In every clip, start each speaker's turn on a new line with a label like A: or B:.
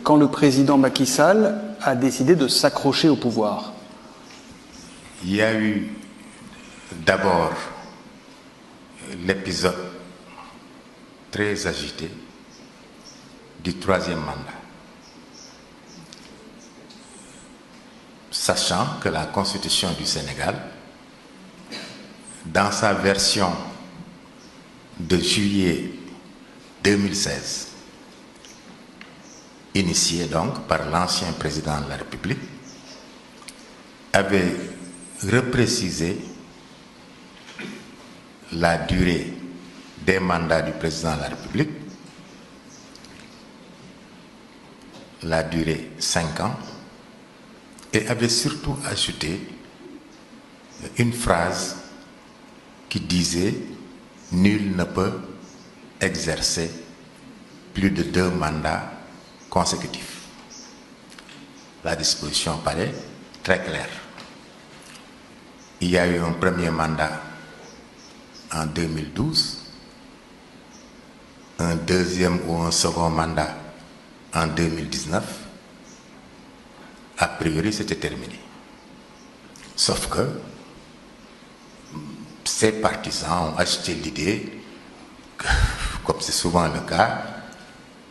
A: quand le président Macky Sall a décidé de s'accrocher au pouvoir?
B: Il y a eu d'abord l'épisode très agité du troisième mandat, sachant que la Constitution du Sénégal, dans sa version de juillet 2016, initiée donc par l'ancien président de la République, avait reprécisé la durée des mandats du président de la République, la durée 5 ans, et avait surtout ajouté une phrase qui disait « Nul ne peut exercer plus de 2 mandats consécutifs ». La disposition paraît très claire. Il y a eu un premier mandat en 2012, un deuxième ou un second mandat en 2019. A priori, c'était terminé. Sauf que ces partisans ont acheté l'idée, comme c'est souvent le cas,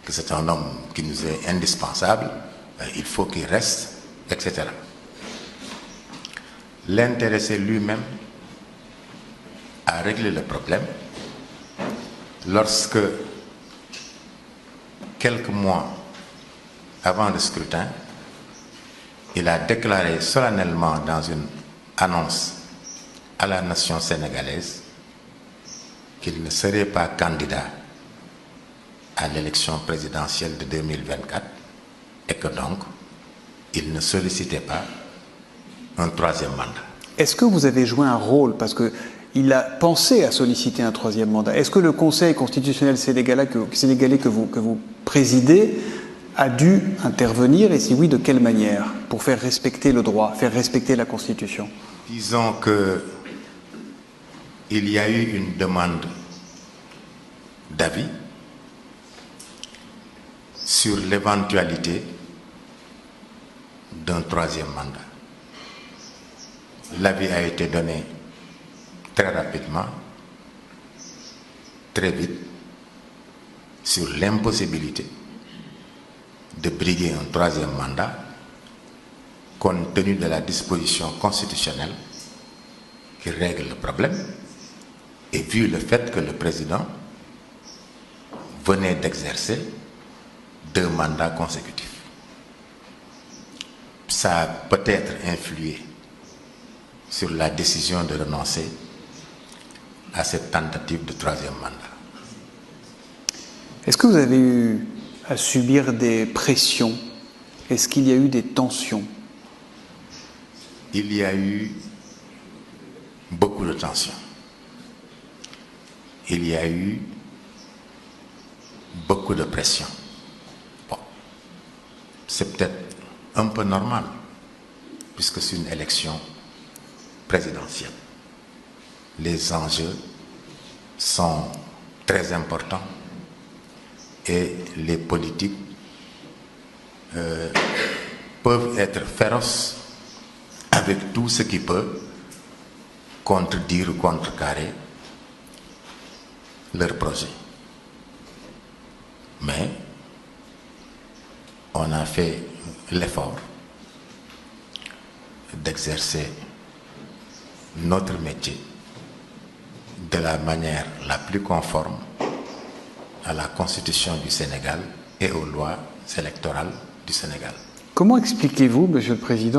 B: que c'est un homme qui nous est indispensable, il faut qu'il reste, etc. L'intéressé lui-même a réglé le problème lorsque, quelques mois avant le scrutin, il a déclaré solennellement dans une annonce à la nation sénégalaise qu'il ne serait pas candidat à l'élection présidentielle de 2024 et que donc il ne sollicitait pas un troisième mandat.
A: Est-ce que vous avez joué un rôle, parce qu'il a pensé à solliciter un troisième mandat? Est-ce que le Conseil constitutionnel sénégalais que vous présidez a dû intervenir, et si oui, de quelle manière, pour faire respecter le droit, faire respecter la Constitution?
B: Disons que il y a eu une demande d'avis sur l'éventualité d'un troisième mandat. L'avis a été donné très rapidement, très vite, sur l'impossibilité de briguer un troisième mandat compte tenu de la disposition constitutionnelle qui règle le problème et vu le fait que le président venait d'exercer 2 mandats consécutifs. Ça a peut-être influé sur la décision de renoncer à cette tentative de troisième mandat.
A: Est-ce que vous avez eu à subir des pressions? Est-ce qu'il y a eu des tensions?
B: Il y a eu beaucoup de tensions. Il y a eu beaucoup de pression. Bon, c'est peut-être un peu normal, puisque c'est une élection présidentielle. Les enjeux sont très importants et les politiques peuvent être féroces avec tout ce qui peut contredire ou contrecarrer leur projet. Mais on a fait l'effort d'exercer notre métier de la manière la plus conforme à la Constitution du Sénégal et aux lois électorales du Sénégal.
A: Comment expliquez-vous, Monsieur le Président,